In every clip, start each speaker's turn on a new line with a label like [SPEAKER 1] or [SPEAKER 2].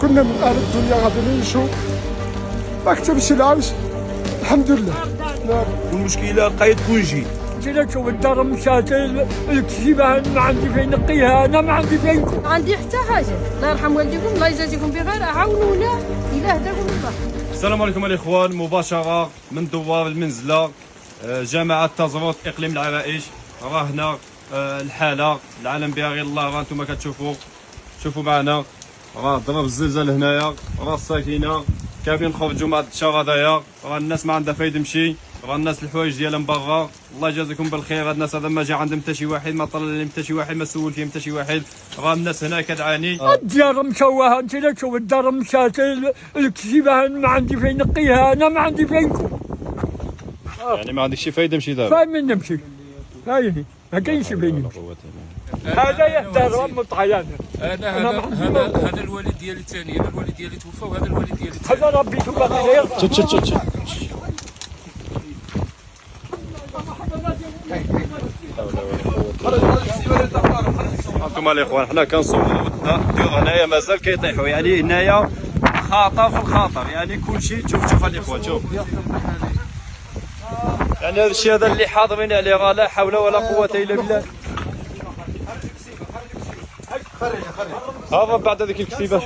[SPEAKER 1] كنا من اهل الدنيا غادي نعيشوا ما كتبش العيش الحمد لله.
[SPEAKER 2] والمشكله لقيت كونجي
[SPEAKER 1] جيت والدار مشات الكتيبه ما عندي فين نقيها، انا ما عندي فين.
[SPEAKER 3] عندي حتى حاجه. الله يرحم والديكم، الله يجازيكم بخير، عاونونا الى هداكم الله.
[SPEAKER 4] السلام عليكم الاخوان، مباشره من دوار المنزله جامعه تازروت اقليم العرائش. راه هنا الحاله العالم بها غير الله، راه انتم شوفوا معنا، راه ضرب الزلزال هنايا، راه الساكنه كاملين خرجوا مع الدشا هذايا، راه الناس ما عندها فايده تمشي، راه الناس الحوايج ديالهم برا. الله يجازيكم بالخير، هاد الناس هذا ما جا عندهم حتى شي واحد، ما طلع لهم حتى شي واحد، ما سول فيهم حتى شي واحد. راه الناس هنا كتعاني.
[SPEAKER 1] الديار مشوهه، انت لا تشوف الدار مشات الكتيبه ما عندي فين نقيها، انا ما عندي فين.
[SPEAKER 4] يعني ما عندكش شي فايده تمشي دابا.
[SPEAKER 1] فاهم من نمشي، هاي ما كاينش فين نمشي. هذا يهدر مطعيان.
[SPEAKER 5] هذا الوالد ديالي الثاني، هذا الوالد ديالي توفى، وهذا الوالد ديالي الثاني.
[SPEAKER 1] هذا ربي باقي
[SPEAKER 4] تش انتم الاخوان حنا كنصوروا الديور هنايا مازال كيطيحوا، يعني هنايا خطر في الخطر، يعني كلشي شوف الاخوان، شوف يعني هذا الشيء هذا اللي حاضرين عليه، راه لا حول ولا قوه الا بالله. هذا بعد هذيك الكتيبه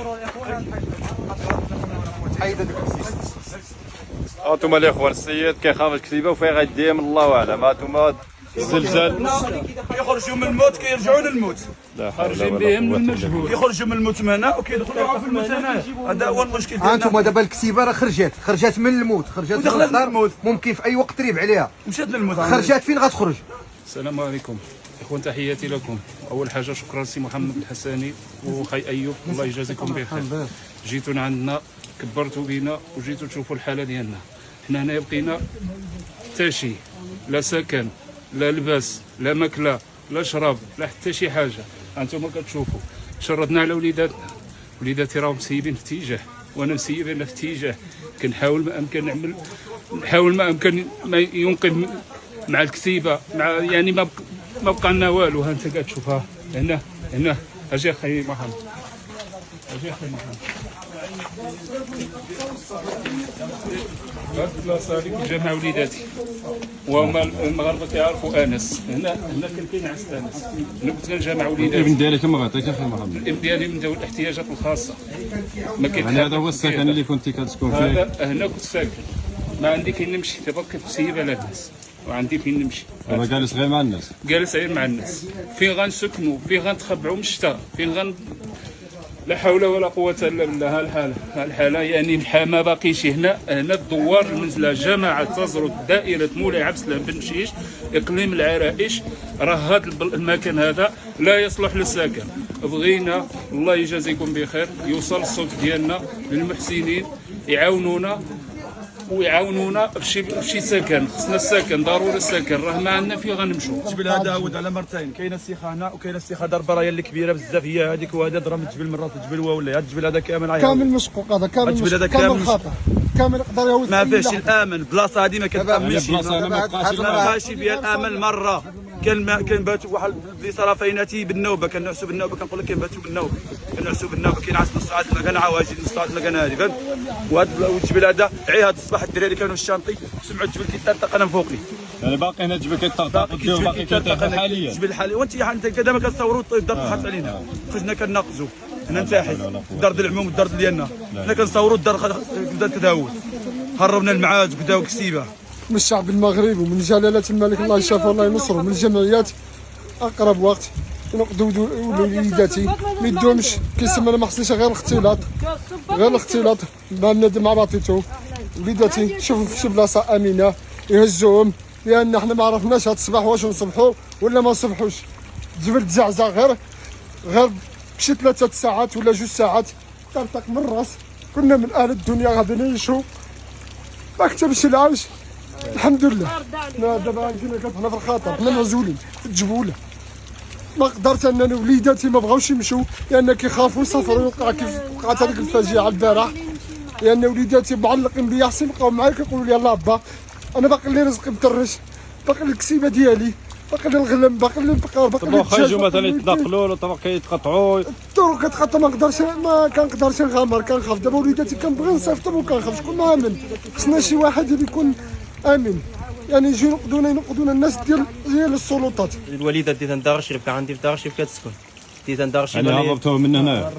[SPEAKER 4] هانتوما الاخوان، السيد كيخرج كتيبه وفيها غيديه من الله اعلم. هانتوما الزلزال
[SPEAKER 2] كيخرجوا من الموت كيرجعوا للموت،
[SPEAKER 4] لا حول
[SPEAKER 5] خارجين
[SPEAKER 4] ولا
[SPEAKER 5] بهم
[SPEAKER 4] قوة.
[SPEAKER 5] للمجهول.
[SPEAKER 2] كيخرجوا من الموت من هنا وكيدخلوا في الموت هنا. هذا هو المشكل ديالنا.
[SPEAKER 6] انتم دابا الكتيبه راه خرجت من الموت، خرجت من
[SPEAKER 2] ودخلت
[SPEAKER 6] الدار،
[SPEAKER 2] للموت.
[SPEAKER 6] ممكن في اي وقت تريب عليها.
[SPEAKER 2] مشات للموت.
[SPEAKER 6] خرجت فين غتخرج؟
[SPEAKER 5] السلام عليكم اخوان، تحياتي لكم. اول حاجه شكرا سي محمد الحساني وخي ايوب، الله يجازيكم بخير. جيتونا عندنا، كبرتوا بينا وجيتوا تشوفوا الحاله ديالنا. حنا هنا بقينا حتى شي، لا سكن لا لباس لا ماكله لا شراب لا حتى شي حاجه. انتم كتشوفوا شردنا على وليداتنا، وليداتي راهم مسيبين في اتجاه وانا مسيب انا في اتجاه. كنحاول ما امكن نحاول ما امكن ما ينقذ مع الكتيبه، مع يعني ما بقى لنا والو. ها انت كتشوفها هنا اجي اخي محمد، اجي اخي محمد. هاد البلاصه اللي جا مع وليداتي وهما المغاربه كيعرفوا انس. هنا كان كينعس انس. انا كنت كنجا مع وليداتي.
[SPEAKER 4] الابن ديالك ما غاتيك اخي محمد؟
[SPEAKER 5] الابن ديالي من ذوي الاحتياجات الخاصه، ما
[SPEAKER 4] يعني هذا هو السكن اللي كنتي كتسكن فيه؟
[SPEAKER 5] هذا هنا كنت ساكن، ما عندي فين نمشي، دابا كنت مسيب على الناس وعندي فين نمشي.
[SPEAKER 4] دابا جالس غير مع الناس؟
[SPEAKER 5] جالس غير مع الناس. فين غنسكنوا، فين غنتخبعوا من الشتاء، لا حول ولا قوة الا بالله. الحالة يعني ما باقيش. هنا الدوار المنزلة جماعة تزرد دائرة مولاي عبد السلام بن مشيش اقليم العرائش. راه هذا المكان هذا لا يصلح للسكن. بغينا الله يجازيكم بخير يوصل الصوت ديالنا للمحسنين، يعاونونا بشي سكن. خصنا السكن، ضروري السكن، راه ما عندنا فين غنمشوا.
[SPEAKER 2] الجبل هذا هود على مرتين، كاينه السيخانه وكاينه السيخه ضربه راهي اللي كبيره بزاف، هي هذيك، وهذا ضرب الجبل مرات الجبل ولا هذا الجبل هذا كامل
[SPEAKER 1] مشقوق، هذا كامل
[SPEAKER 2] الجبل هذا
[SPEAKER 1] كامل خطر، كامل يقدر يهود.
[SPEAKER 2] ما فيهش الامن. البلاصه هذه ما كتامنش،
[SPEAKER 6] البلاصة
[SPEAKER 2] ما بقاش فيها الامن مره. كنباتوا واحد اللي صرافيناتي بالنوبه، كنعسوا بالنوبه، كنقول لك كنباتوا بالنوبه، كنعسوا بالنوبه، كينعس نص ساعه المكان عواجل، نص ساعه المكان هذه فهمت. وهذا الجبل هذا هذا الصباح الدراري كانوا في الشانطي سمعوا الجبل كيطرطق، انا فوقني.
[SPEAKER 4] يعني باقي هنا الجبل كيطرطق والديور باقي كيطيح حاليا؟
[SPEAKER 2] الجبل حاليا. وانت دابا كتصوروا الطيب الدار طاحت علينا، خرجنا كناقزوا هنا نتاحي الدار ديال العموم والدار ديالنا، حنا كنصوروا الدار بدات تتهود، هربنا المعاد وبداو كتيبه.
[SPEAKER 1] من الشعب المغربي ومن جلالة الملك الله يشافه الله ينصره، من الجمعيات أقرب وقت نقدوا وليداتي ما يدومش، كيسمى انا ما خصنيش غير الاختلاط مع النادي مع بعضيتو. وليداتي شوفوا في شي بلاصه امنه يهزوهم، لان حنا ما عرفناش هاد الصباح واش نصبحوا ولا ما نصبحوش. الجبل تزعزع غير بشي 3 ساعات ولا 2 ساعات طرطق من الراس. كنا من اهل الدنيا غادي نعيشوا ما كتبش العيش الحمد لله. دابا جينا حنا في الخطر، حنا معزولين في الجبوله. ما قدرت انني وليداتي ما بغاوش يمشوا لان كيخافوا يسافروا، يوقع كيف وقعت هذيك الفاجعه البارح، لان وليداتي معلقين بيا حسين بقاو معايا كيقولوا لي يلاه با انا باقي لي رزقي مطرش، باقي الكسيبه ديالي باقي لي الغلم، باقي لي الفقر، باقي لي
[SPEAKER 4] طبعا خرجوا
[SPEAKER 1] التجار،
[SPEAKER 4] مثلا
[SPEAKER 1] باقي لي
[SPEAKER 4] يتنقلوا الطرق كيتقطعوا.
[SPEAKER 1] الطرق كتقطع، ما كنقدرش نغامر، كنخاف. دابا وليداتي كنبغي نصيفطهم وكنخاف. شكون مامن؟ خصنا شي واحد اللي يكون امين، يعني يجيو ينقذونا الناس ديال السلطات.
[SPEAKER 7] الوالده ديت عندها غشيب، كان عندي في دار غشيب كتسكن، ديت عندها غشيب.
[SPEAKER 4] يعني هربتوهم من هنا؟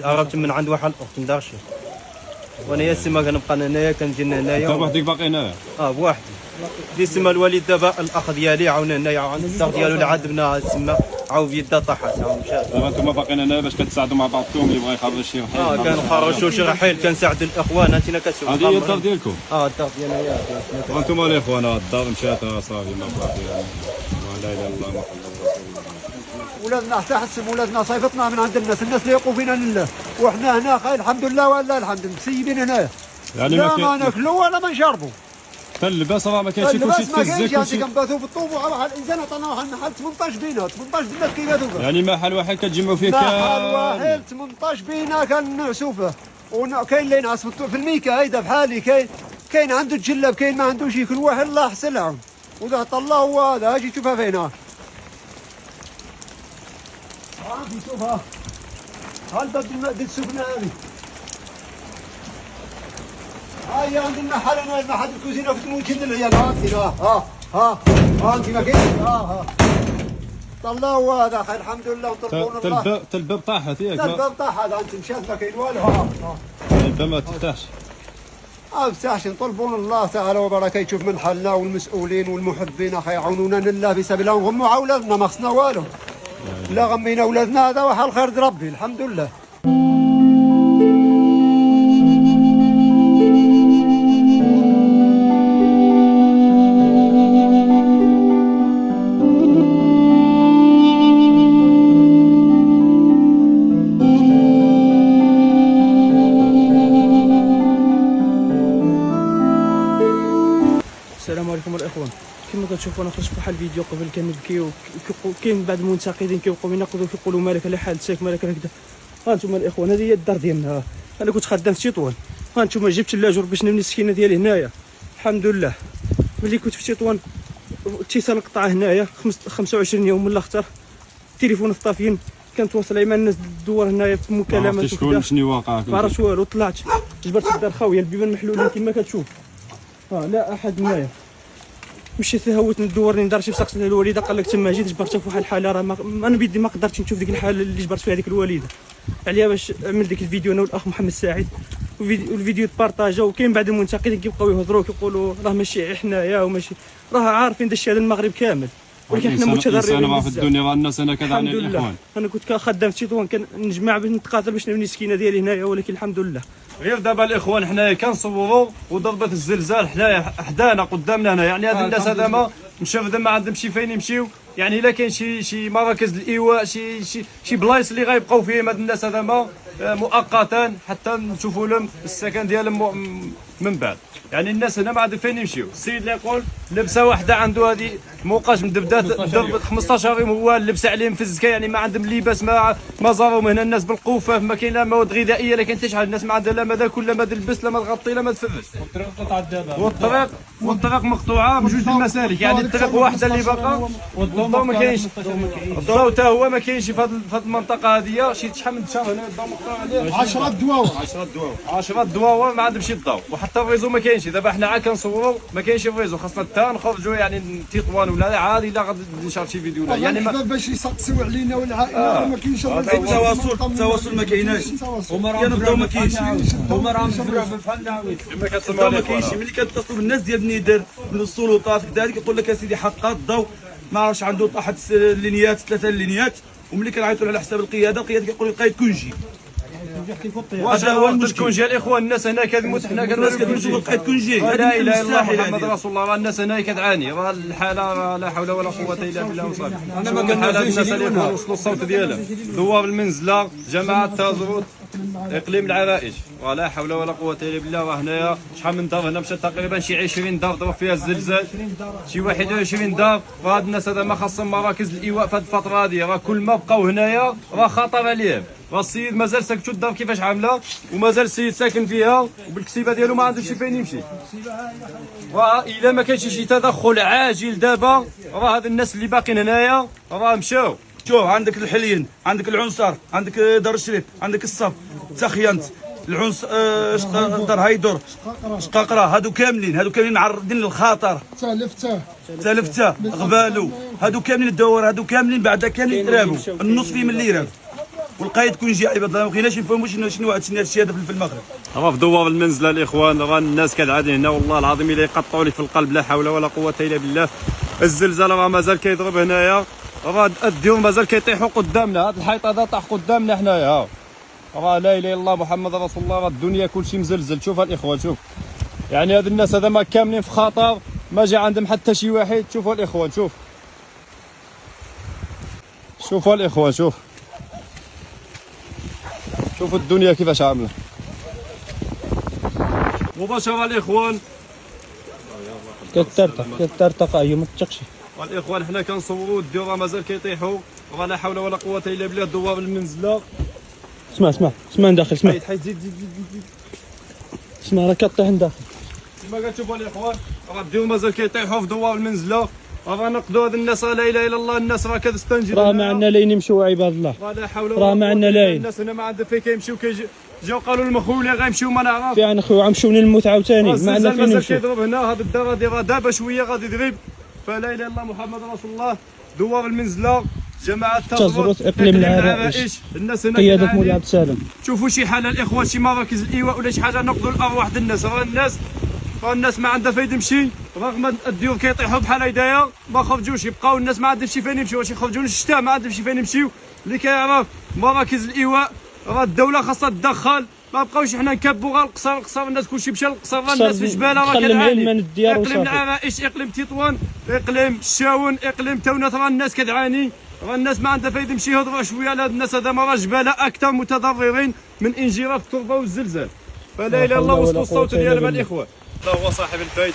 [SPEAKER 7] هربت من عند واحد الاخت من دار غشيب، وانا يا سما كنبقى هنايا، كنجي هنايا.
[SPEAKER 4] انت بوحدك باقي هنايا؟
[SPEAKER 7] بوحدي. دي سما الوالد دابا الاخ ديالي عاونا هنايا، عند الدار ديالو اللي عذبنا سما عاو في يده طاحت، عاو مشات.
[SPEAKER 4] دابا انتم باقيين هنا باش كتساعدوا مع بعضكم، اللي بغى يخرج شي رحيل.
[SPEAKER 7] كنخرجوا شي رحيل، كنساعدوا الاخوان. انت كتشوف
[SPEAKER 4] هذه هي الدار ديالكم؟
[SPEAKER 7] الدار ديالنا.
[SPEAKER 4] وانتم الاخوان الدار مشات صافي ما بقى فيها. لا اله الا الله محمد رسول الله.
[SPEAKER 6] ولادنا حتى حسب ولادنا صيفطنا من عند الناس اللي يقوا فينا لله، وحنا هنا خير الحمد لله ولله الحمد، مسيبين هنايا.
[SPEAKER 4] يعني
[SPEAKER 6] لا ما ناكلوا ولا ما نشربوا.
[SPEAKER 4] حتى اللباس راه ما كاينش، كلشي
[SPEAKER 6] اللباس ما كاينش،
[SPEAKER 4] تفزك
[SPEAKER 6] يعني
[SPEAKER 4] كلشي.
[SPEAKER 6] كنباتوا في الطوب، وراح الانسان عطانا واحد النحل 18 بينا، 18 بينا كيباتوا.
[SPEAKER 4] يعني محل واحد كتجمعوا فيه
[SPEAKER 6] محل واحد 18 بينا كنعسوا فيه، وكاين اللي ينعس في الميكا هيدا بحالي، كاين عنده تجلب، كاين ما عندوش، كل واحد الله احسن لهم. وذا عطا الله هو هذا، اجي تشوفها فينا. شوفها، ها الباب ديال السكنه هذه. هاي عندنا حالنا المحل الكوزينه في موجين العيال. ها انت ما كاينش. الله هو هذا خير الحمد لله، وطلبون الله.
[SPEAKER 4] الباب طاحت ياك؟
[SPEAKER 6] الباب طاح هذا، انت مشات ما كاين والو.
[SPEAKER 4] الباب ما تفتحش.
[SPEAKER 6] بصح نطلبون الله تعالى وبركاته يشوف من حالنا، والمسؤولين والمحبين اخي يعاونونا لله في سبيل الله، ونغموا على اولادنا ما خصنا والو. لا غمينا اولادنا، هذا وحال خير ربي الحمد لله.
[SPEAKER 8] السلام عليكم الاخوان. كما كتشوفوا انا خرجت في واحد الفيديو قبل كنبكي، وكاين بعض المنتقدين كيبقاو يناقضوا، كيقولوا مالك على حال ساك، مالك هكذا. ها انتم الاخوان، هذه هي الدار ديالنا. انا كنت خدام في تطوان، ها انتم جبت اللاجور باش نبني السكينه ديالي هنايا. الحمد لله ملي كنت في تطوان اتصال قطع هنايا 25 يوم ولا اكثر، التليفون في طافيين، كنتواصل مع الناس الدوار هنايا في مكالمات.
[SPEAKER 4] ما عرفتش شنو واقع؟
[SPEAKER 8] ما عرفتش والو. طلعت جبرت الدار خاويه، البيبان محلولين كما كتشوف. لا احد هنايا. مشيت هوت ندور ندار شي سقسيت الوالده، قال لك تما جيت جبرتها في واحد الحاله، راه انا بيدي ما قدرتش نشوف ديك الحاله اللي جبرت فيها ديك الوالده. عليا باش عمل ديك الفيديو انا والاخ محمد سعيد، والفيديو تبارطاجا. وكاين بعض المنتقدين كيبقاو يهضروا كيقولوا راه ماشي حنايا وماشي، راه عارفين داك الشيء هذا المغرب كامل، ولكن حنا متضررين
[SPEAKER 4] انا في الدنيا راه الناس هنا كذا الاخوان.
[SPEAKER 8] انا كنت خدام في تطوان، كنجمع باش نتقاتل باش نبني السكينه ديالي هنايا، ولكن الحمد لله.
[SPEAKER 4] غير دابا الاخوان حنايا كنصوروا وضربت الزلزال حنايا حدانا قدامنا هنا، يعني هاد الناس هذا ما مشاو ما عندهم شي فين يمشيو، يعني الا كاين شي مراكز الايواء، شي بلايص اللي غيبقاو فيهم هاد الناس هذا ما مؤقتا حتى نشوفوا لهم السكن ديالهم من بعد. يعني الناس هنا ما عندهم فين يمشيو. السيد اللي يقول لبسه واحده عنده هذه موقاش مدبدات ضربت 15 يوم، هو لبس عليهم فزكه، يعني ما عندهم لباس، ما زاروا هنا الناس بالقوفه، ما كاين لا مواد غذائيه، لا كاين حتى شحال. الناس ما عندها لا ما تاكل لا ما تلبس لا ما تغطي لا ما تفرش. والطريق مقطوعه بجوج المسالك، يعني الطريق واحده اللي باقا، والضوء ما كاينش. الضوء حتى هو ما كاينش في هذه المنطقه هذه. شحال من شهر هنا الضوء مقطوع عليه
[SPEAKER 1] 10 دواوع
[SPEAKER 4] 10 دواوع ما عندهمش الضوء، وحتى الريزو ما كاينش. دابا حنا عاد كنصوروا ما كاينش الريزو، خاصنا حتى نخرجوا يعني تطوان ولا عادي لا غادي نشرب شي فيديو ولا يعني
[SPEAKER 1] باش يسقسيو علينا والعائله ما كاينش
[SPEAKER 2] التواصل ما كايناش، هما راه الضوء ما كاينش، هما راه
[SPEAKER 4] كما كتسمعوا
[SPEAKER 2] الضوء ما كاينش. ملي كتصلوا بالناس ديال الندر من السلطات كذلك يقول لك اسيدي حقا الضوء ما عرفش عنده طاحت اللينيات 3 لينيات، وملي كنعيطوا على حساب القياده كيقول لي قايد كونجي.
[SPEAKER 4] هذا هو المشكل. كونجي الاخوان، الناس هنا كتموت، حنا
[SPEAKER 2] الناس كتموت قايد كونجي.
[SPEAKER 4] لا اله الا الله محمد رسول الله. راه الناس هنا كتعاني، راه الحاله لا حول ولا قوه الا بالله وصافي. انا ما كنحال هاد الناس اللي وصلوا الصوت ديالهم، دوار المنزله، جماعه تازروت، اقليم العرائش، ولا حول ولا قوه الا بالله. راه هنايا شحال من دار هنا مشات تقريبا شي 20 دار ضرب فيها الزلزال، شي 21 دار. وهاد الناس هذا ما خاصهم مراكز الايواء في هذه الفتره هذه، راه كل ما بقاو هنايا راه خطر عليهم، السيد مازال ساكتو الدار كيفاش عامله، ومازال السيد ساكن فيها وبالكتيبه ديالو ما عندوش شي فين يمشي. الا ما كانش شي تدخل عاجل دابا راه هاد الناس اللي باقيين هنايا راه مشاو.
[SPEAKER 2] شوف عندك الحليين، عندك العنصر، عندك دار الشريف، عندك الصف، تخينت، العنصر دار هايدور، شقاقره، هادو كاملين معرضين للخطر. تلفته غبالو، هادو كاملين الدوار، هادو كاملين بعدا كاملين يرابوا، النص فيهم اللي يراب. والقايد كون يجي عباد الله ما بغيناش نفهموا شنو هذا الشيء هذا في المغرب.
[SPEAKER 4] راه في دوار المنزله الاخوان، راه الناس كالعاده هنا والله العظيم الا يقطعوا لك في القلب، لا حول ولا قوه الا بالله. الزلزال راه مازال كيضرب هنايا، راه الديور مازال كيطيحوا قدامنا، هاد الحيط هذا طاح قدامنا حنايا. راه لا اله الا الله محمد رسول الله، راه الدنيا كلشي مزلزل. شوف الاخوان، شوف يعني هاد الناس هذا ما كاملين في خطر، ما جا عندهم حتى شي واحد. شوفوا الاخوان، شوفوا الاخوان، شوفوا الدنيا كيفاش عامله. مباشره الاخوان
[SPEAKER 8] كترتقى هي ما تثقش.
[SPEAKER 4] والاخوان حنا كنصوروا الديور مازال كيطيحوا، راه لا حول ولا قوه الا بالله. دوار المنزله
[SPEAKER 8] اسمع من داخل، اسمع
[SPEAKER 4] زيد
[SPEAKER 8] اسمع راه كطيح من داخل.
[SPEAKER 4] كما كتشوفوا الاخوان راه الديور مازال كيطيحوا في دوار المنزله. راه نقدوا هاد الناس، راه لا اله الا الله، الناس راه كتستنجد.
[SPEAKER 8] راه ما عندنا لاين نمشيو عباد الله،
[SPEAKER 4] راه لا حول
[SPEAKER 8] راه ما عندنا لاين.
[SPEAKER 4] الناس هنا ما عندها فين كيمشيو، جاو قالوا المخولي غيمشيو ما نعرف
[SPEAKER 8] فين خويا غنمشيو للموت عاوتاني، ما عندنا فين
[SPEAKER 4] مازال
[SPEAKER 8] نمشيو.
[SPEAKER 4] كيضرب هنا. هاد الدار هادي راه دابا شويه غادي يضرب. فلا اله الا الله محمد رسول الله. دوار المنزله، جماعه
[SPEAKER 8] تزروت اقليم العرائش،
[SPEAKER 4] الناس هنا
[SPEAKER 8] قياده مولاي عبد السلام.
[SPEAKER 4] شوفوا شي حاله الاخوان، شي مراكز الايواء ولا شي حاجه نقضوا الارواح ديال الناس. راه الناس ما عندها فايده تمشي، رغم الديور كيطيحوا بحال هكذايا ما خرجوش، يبقاو الناس ما عندهمش شي فين يمشيو. واش يخرجوا للشتاء ما عندهمش شي فين يمشيو. اللي كيعرف مراكز الايواء راه الدوله خاصها تدخل، ما بقاوش حنا نكبوا غير القصر الناس كلشي مشى للقصر. راه الناس في الجبال راه كتعاني. اقليم العرائش، اقليم تطوان، اقليم الشاون، اقليم تونس، راه الناس كتعاني. راه الناس ما عندها فايده تمشي. هضروا شويه على هاد الناس، هذا راه جبال اكثر متضررين من انجراف التربه والزلزال. فلا اله الا الله. وصلوا الصوت ديالنا مع الاخوان. هذا هو صاحب البيت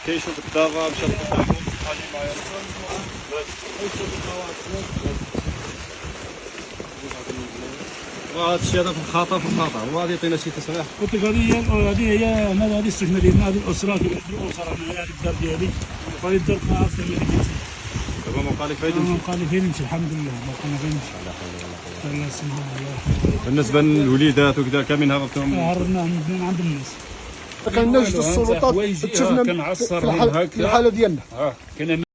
[SPEAKER 4] كيشوف الدار مشى لقدامه. هذا الشيء هذا في الخطر وغادي يعطينا شي تصريح.
[SPEAKER 5] قلت لك هذه هي هذه السكنه ديالنا، هذه الاسره كيوحدوا الاسره هنايا. هذه الدار ديالي وهذه الدار ما عرفت اللي كنت
[SPEAKER 4] دابا ما بقى لك فايده تمشي.
[SPEAKER 5] ما بقى لي فين نمشي، الحمد لله ما بقى لي فين نمشي. الله يسلمك.
[SPEAKER 4] بالنسبه للوليدات وكذا كاملين هربتهم؟
[SPEAKER 5] هربناهم من عند الناس.
[SPEAKER 1] كان نجد السلطات تشوفنا
[SPEAKER 5] كنعصر
[SPEAKER 1] في الحاله ديالنا.
[SPEAKER 5] كنا